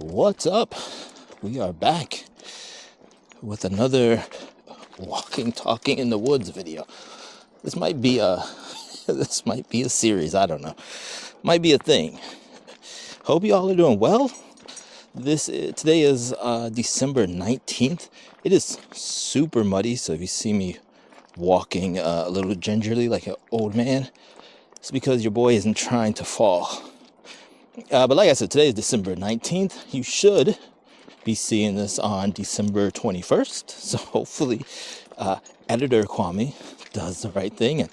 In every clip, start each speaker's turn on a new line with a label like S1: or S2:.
S1: What's up? We are back with another walking, talking in the woods video. This might be a this might be a series. I don't know. Might be a thing. Hope you all are doing well. Today is December 19th. It is super muddy, so if you see me walking a little gingerly like an old man, it's because your boy isn't trying to fall. But like I said, today is December 19th. You should be seeing this on December 21st. So hopefully editor Kwame does the right thing and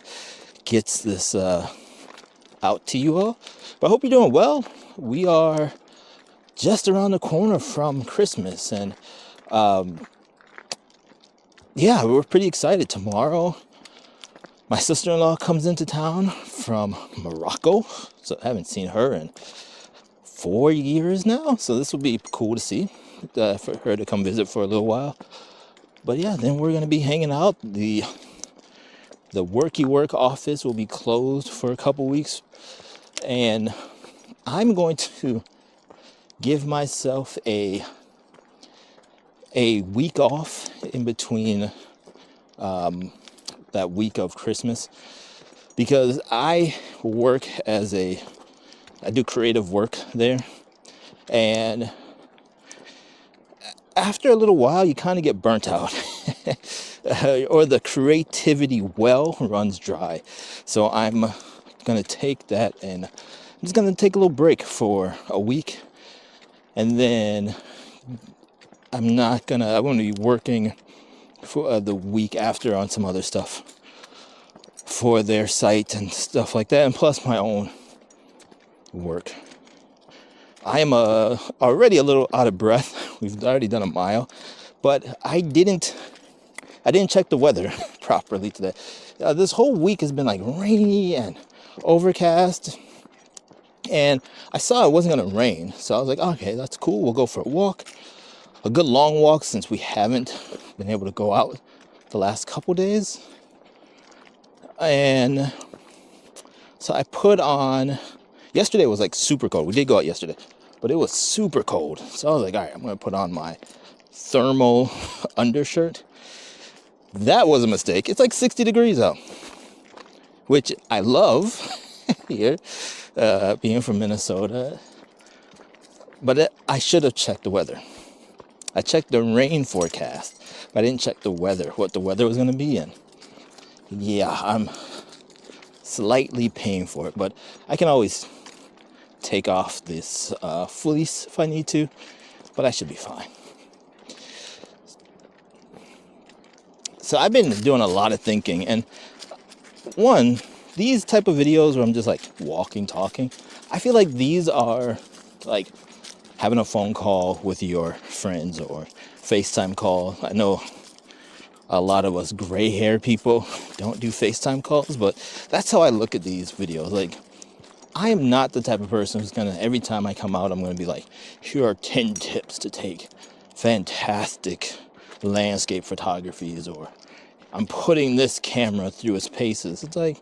S1: gets this out to you all. But I hope you're doing well. We are just around the corner from Christmas. And yeah, we're pretty excited. Tomorrow, my sister-in-law comes into town from Morocco. So I haven't seen her in 4 years now, so this will be cool to see, for her to come visit for a little while. But yeah, then we're gonna be hanging out. The work office will be closed for a couple weeks, and I'm going to give myself a week off in between that week of Christmas, because I do creative work there, and after a little while you kind of get burnt out or the creativity well runs dry. So I'm gonna take that, and I'm just gonna take a little break for a week, and then I'm gonna be working for the week after on some other stuff for their site and stuff like that, and plus my own work. I am already a little out of breath. We've already done a mile, but I didn't check the weather properly today. This whole week has been like rainy and overcast, and I saw it wasn't gonna rain, so I was like, okay, that's cool. We'll go for a walk, a good long walk, since we haven't been able to go out the last couple days. And so I put on. Yesterday was like super cold. We did go out yesterday, but it was super cold. So I was like, all right, I'm going to put on my thermal undershirt. That was a mistake. It's like 60 degrees out, which I love here, being from Minnesota. But I should have checked the weather. I checked the rain forecast, but I didn't check the weather, what the weather was going to be in. Yeah, I'm slightly paying for it, but I can always take off this fleece if I need to, but I should be fine. So I've been doing a lot of thinking, and these type of videos where I'm just like walking, talking, I feel like these are like having a phone call with your friends or FaceTime call. I know a lot of us gray hair people don't do FaceTime calls, but that's how I look at these videos. Like, I am not the type of person who's gonna, every time I come out, I'm gonna be like, here are 10 tips to take fantastic landscape photographies, or I'm putting this camera through its paces. It's like,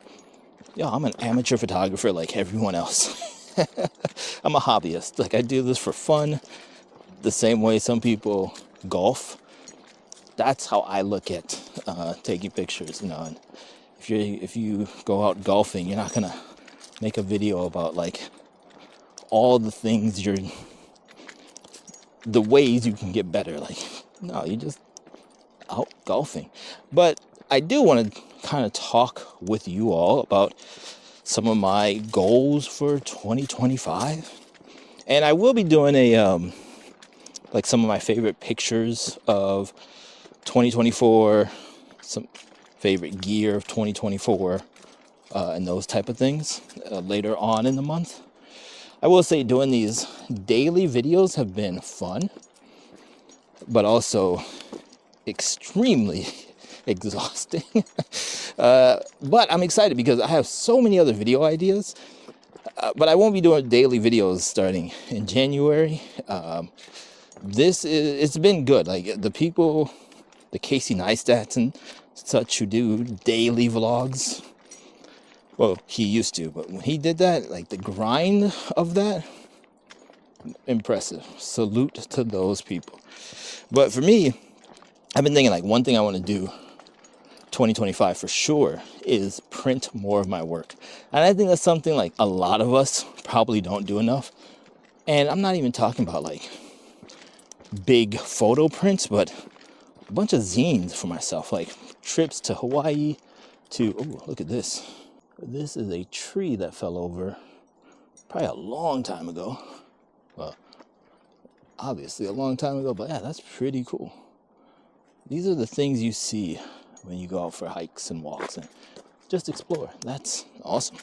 S1: yeah, I'm an amateur photographer like everyone else. I'm a hobbyist. Like, I do this for fun, the same way some people golf. That's how I look at taking pictures, you know. And if you go out golfing, you're not gonna make a video about like all the things the ways you can get better. Like, no, you're just out golfing. But I do want to kind of talk with you all about some of my goals for 2025, and I will be doing a like some of my favorite pictures of 2024, some favorite gear of 2024, and those type of things later on in the month. I will say doing these daily videos have been fun, but also extremely exhausting. But I'm excited because I have so many other video ideas, but I won't be doing daily videos starting in January. It's been good. Like, the people, the Casey Neistats and such, who do daily vlogs, well, he used to, but when he did that, like, the grind of that impressive. Salute to those people. But for me, I've been thinking like one thing I want to do 2025 for sure is print more of my work. And I think that's something like a lot of us probably don't do enough. And I'm not even talking about like big photo prints, but a bunch of zines for myself, like trips to Hawaii to, oh, look at this. This is a tree that fell over probably a long time ago. Well, obviously a long time ago, but yeah, that's pretty cool. These are the things you see when you go out for hikes and walks and just explore. That's awesome.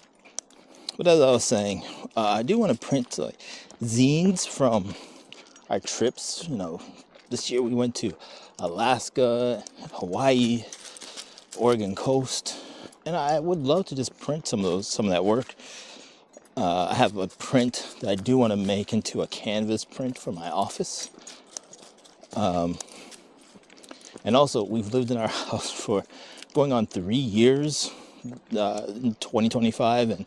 S1: But as I was saying, I do want to print like zines from our trips. You know, this year we went to Alaska, Hawaii, Oregon coast, and I would love to just print some of that work. I have a print that I do want to make into a canvas print for my office. And also, we've lived in our house for going on 3 years in 2025, and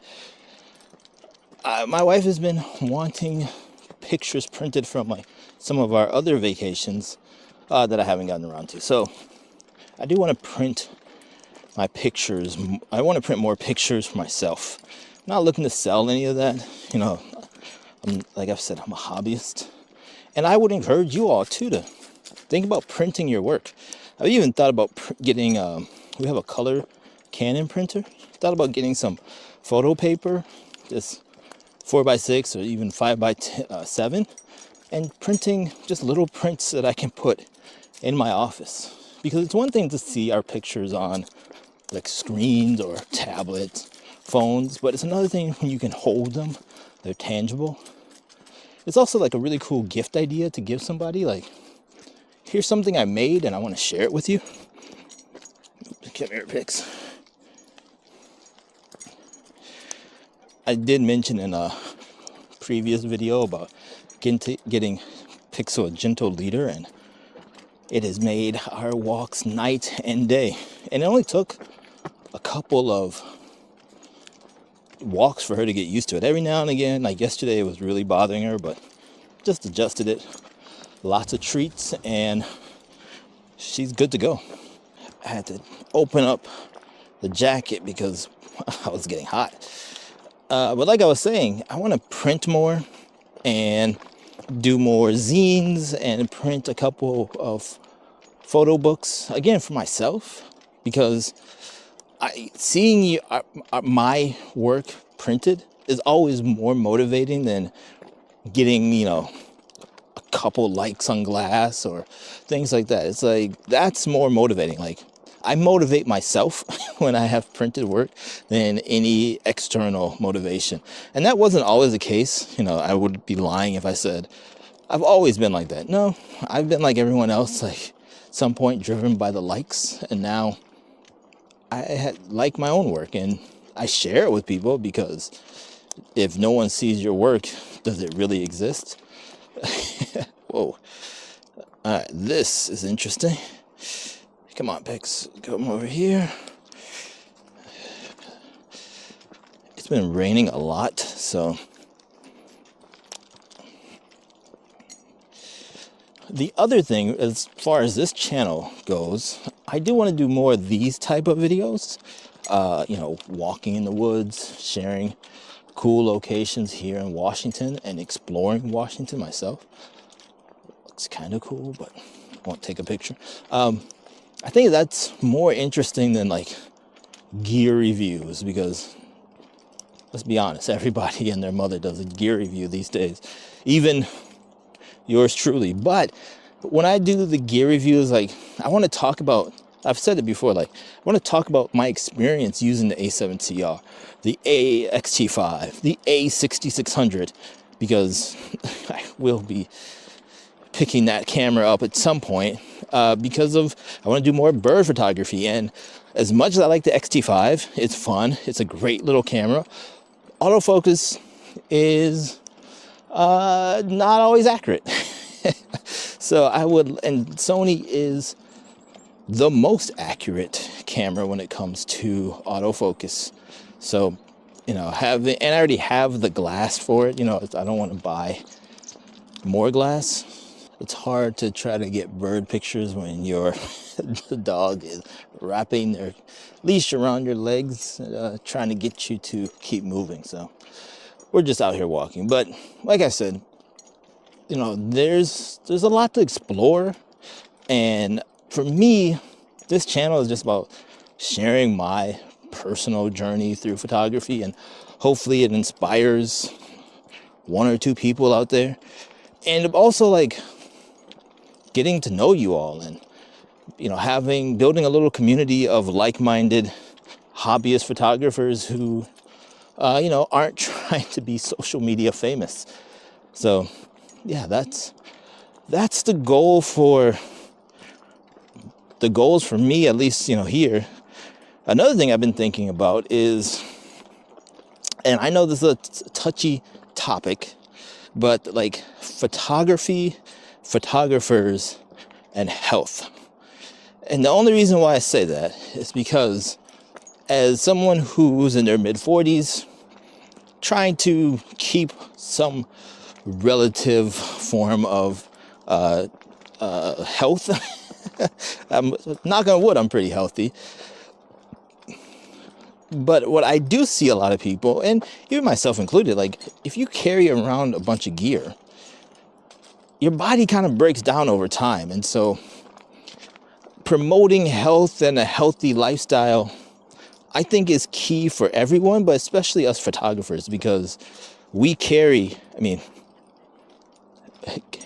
S1: my wife has been wanting pictures printed from like some of our other vacations that I haven't gotten around to. So I do want to print my pictures. I want to print more pictures for myself. I'm not looking to sell any of that. You know, like I've said, I'm a hobbyist. And I would encourage you all too to think about printing your work. I've even thought about getting, we have a color Canon printer. Thought about getting some photo paper, just 4x6 or even 5x7, and printing just little prints that I can put in my office. Because it's one thing to see our pictures on like screens or tablets, phones, but it's another thing when you can hold them, they're tangible. It's also like a really cool gift idea to give somebody, like, here's something I made and I want to share it with you. Come here, pics. I did mention in a previous video about getting pics of a gentle leader, and it has made our walks night and day. And it only took a couple of walks for her to get used to it. Every now and again, like yesterday, it was really bothering her, but just adjusted it. Lots of treats, and she's good to go. I had to open up the jacket because I was getting hot. But like I was saying, I want to print more and do more zines and print a couple of photo books, again, for myself, because seeing my work printed is always more motivating than getting, you know, a couple likes on Glass or things like that. It's like, that's more motivating. Like, I motivate myself when I have printed work than any external motivation. And that wasn't always the case. You know, I would be lying if I said I've always been like that. No, I've been like everyone else, like some point driven by the likes. And now I like my own work and I share it with people, because if no one sees your work, does it really exist? Whoa. All right, this is interesting. Come on, Pix, come over here. It's been raining a lot, so the other thing, as far as this channel goes, I do want to do more of these type of videos. You know, walking in the woods, sharing cool locations here in Washington, and exploring Washington myself. Looks kind of cool, but I won't take a picture. I think that's more interesting than like gear reviews, because let's be honest, everybody and their mother does a gear review these days, even yours truly. But when I do the gear reviews, like, I want to talk about, I've said it before, like, I want to talk about my experience using the A7CR, the AXT5, the A6600, because I will be picking that camera up at some point, because of, I want to do more bird photography. And as much as I like the XT5, it's fun, it's a great little camera, autofocus is not always accurate. So I would, and Sony is the most accurate camera when it comes to autofocus. So, you know, and I already have the glass for it. You know, I don't want to buy more glass. It's hard to try to get bird pictures when your the dog is wrapping their leash around your legs, trying to get you to keep moving. So we're just out here walking. But like I said, you know, there's a lot to explore. And for me, this channel is just about sharing my personal journey through photography, and hopefully it inspires one or two people out there. And also like getting to know you all, and you know, building a little community of like-minded hobbyist photographers who you know, aren't trying to be social media famous. So yeah, that's the goals for me, at least, you know, here. Another thing I've been thinking about is, and I know this is a touchy topic, but like photography, photographers, and health. And the only reason why I say that is because as someone who's in their mid-40s, trying to keep some relative form of health, I'm knock on wood, I'm pretty healthy. But what I do see a lot of people, and even myself included, like if you carry around a bunch of gear, your body kind of breaks down over time. And so promoting health and a healthy lifestyle, I think, is key for everyone, but especially us photographers, because we carry, I mean,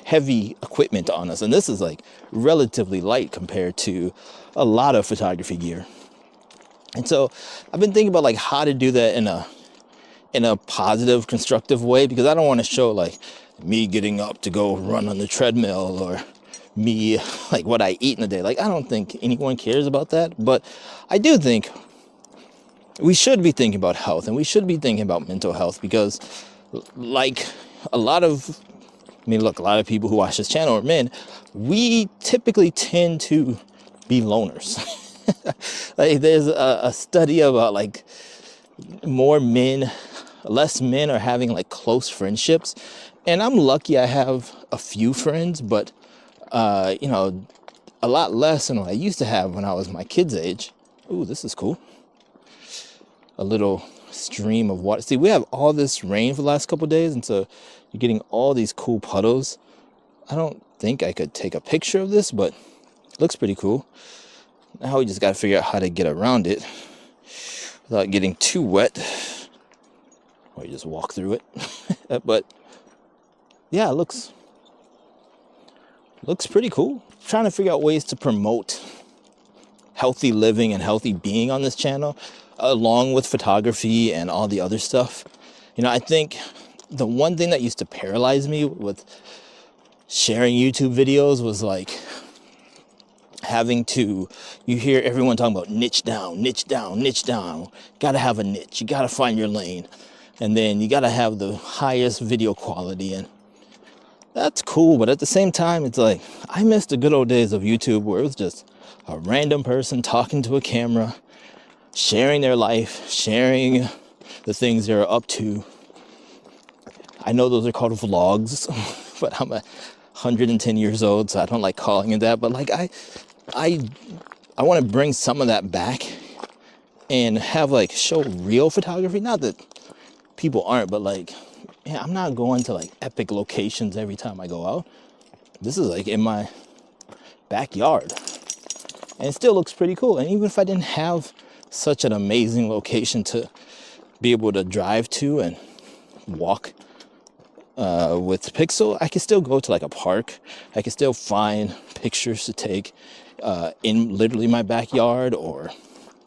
S1: heavy equipment on us. And this is like relatively light compared to a lot of photography gear. And so I've been thinking about like how to do that in a positive, constructive way, because I don't want to show like me getting up to go run on the treadmill, or me like what I eat in a day. Like, I don't think anyone cares about that, but I do think we should be thinking about health, and we should be thinking about mental health, because like a lot of people who watch this channel are men. We typically tend to be loners. Like there's a study about like less men are having like close friendships. And I'm lucky I have a few friends, but you know, a lot less than what I used to have when I was my kid's age. Ooh, this is cool. A little stream of water. See, we have all this rain for the last couple of days, and so you're getting all these cool puddles. I don't think I could take a picture of this, but it looks pretty cool. Now we just got to figure out how to get around it without getting too wet, or you just walk through it. But yeah, it looks pretty cool. Trying to figure out ways to promote healthy living and healthy being on this channel, along with photography and all the other stuff. You know, I think the one thing that used to paralyze me with sharing YouTube videos was like you hear everyone talking about niche down. Gotta have a niche. You gotta find your lane. And then you gotta have the highest video quality. And that's cool, but at the same time, it's like, I miss the good old days of YouTube where it was just a random person talking to a camera, sharing their life, sharing the things they're up to. I know those are called vlogs, but I'm 110 years old, so I don't like calling it that. But like, I want to bring some of that back and have like show real photography. Not that people aren't, but like, yeah, I'm not going to like epic locations every time I go out. This is like in my backyard, and it still looks pretty cool. And even if I didn't have such an amazing location to be able to drive to and walk with Pixel, I can still go to like a park. I can still find pictures to take in literally my backyard or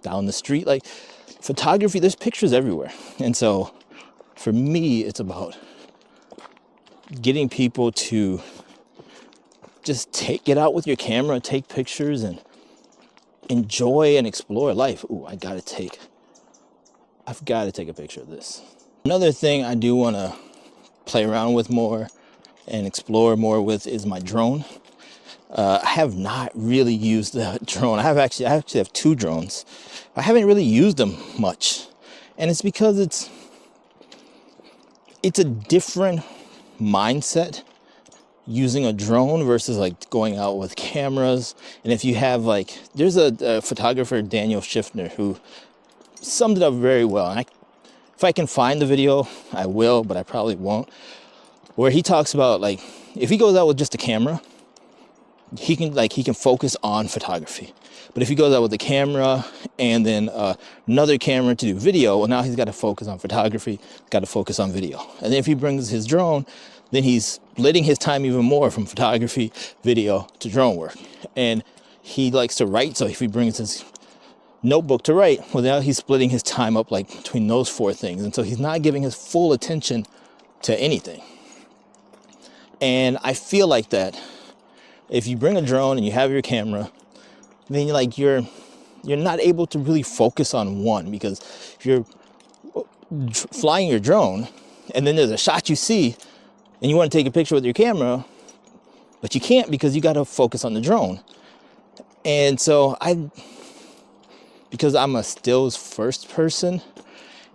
S1: down the street. Like photography, there's pictures everywhere. And so for me, it's about getting people to just get out with your camera, take pictures, and enjoy and explore life. Ooh, I've got to take a picture of this. Another thing I do want to play around with more and explore more with is my drone. I have not really used the drone. I actually have two drones. I haven't really used them much, and it's because it's a different mindset using a drone versus like going out with cameras. And if you have like, there's a photographer, Daniel Schiffner, who summed it up very well. And if I can find the video, I will, but I probably won't. Where he talks about like, if he goes out with just a camera, he can focus on photography. But if he goes out with a camera and then another camera to do video, well, now he's got to focus on photography, got to focus on video. And then if he brings his drone, then he's splitting his time even more from photography, video to drone work. And he likes to write, so if he brings his notebook to write, well, now he's splitting his time up like between those four things. And so he's not giving his full attention to anything. And I feel like that if you bring a drone and you have your camera, then you're not able to really focus on one, because if you're flying your drone and then there's a shot you see and you want to take a picture with your camera, but you can't because you got to focus on the drone. And so because I'm a stills first person,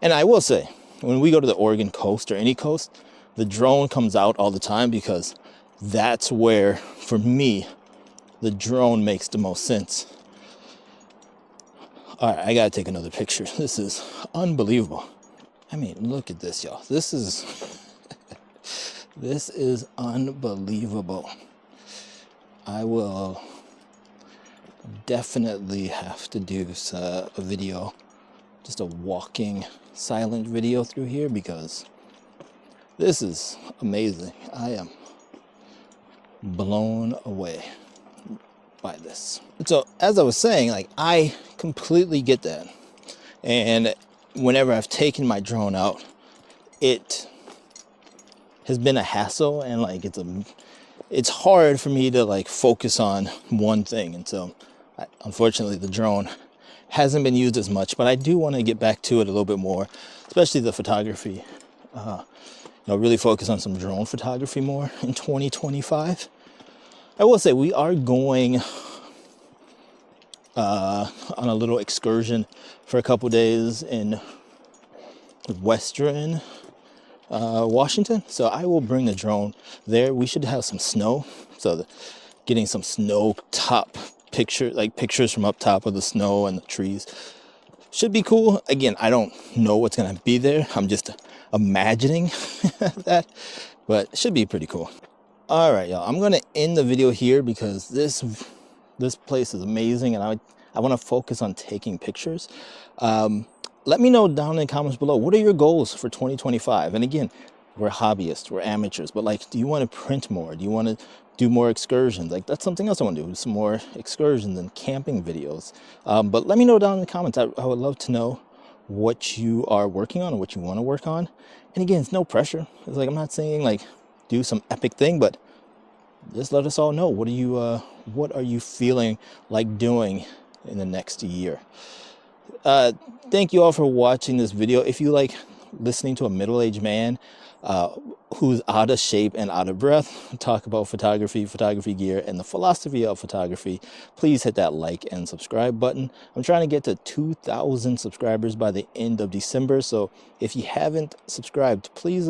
S1: and I will say, when we go to the Oregon coast or any coast, the drone comes out all the time, because that's where, for me, the drone makes the most sense. All right, I gotta take another picture. This is unbelievable. I mean, look at this, y'all. This is unbelievable. I will definitely have to do a video, just a walking silent video through here, because this is amazing. I am blown away by this. So as I was saying, like, I completely get that. And whenever I've taken my drone out, it has been a hassle, and like it's hard for me to like focus on one thing. And so unfortunately the drone hasn't been used as much, but I do want to get back to it a little bit more, especially the photography. Really focus on some drone photography more in 2025. I will say we are going on a little excursion for a couple days in Western Washington. So I will bring the drone there. We should have some snow. So getting some snow top pictures from up top of the snow and the trees should be cool. Again, I don't know what's going to be there. I'm just imagining that, but it should be pretty cool. All right, y'all, I'm going to end the video here because this place is amazing, and I want to focus on taking pictures. Let me know down in the comments below, what are your goals for 2025? And again, we're hobbyists, we're amateurs, but like, do you want to print more? Do you want to do more excursions? Like, that's something else I want to do, some more excursions and camping videos. But let me know down in the comments. I would love to know what you are working on or what you want to work on. And again, it's no pressure. It's like, I'm not saying like do some epic thing, but just let us all know, what are you feeling like doing in the next year. Thank you all for watching this video. If you like listening to a middle-aged man who's out of shape and out of breath talk about photography gear, and the philosophy of photography, please hit that like and subscribe button. I'm trying to get to 2,000 subscribers by the end of December, so if you haven't subscribed, please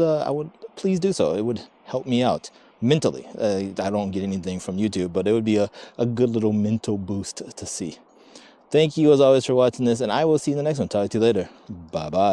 S1: please do so. It would help me out mentally. I don't get anything from YouTube, but it would be a good little mental boost to see. Thank you as always for watching this, and I will see you in the next one. Talk to you later. Bye bye.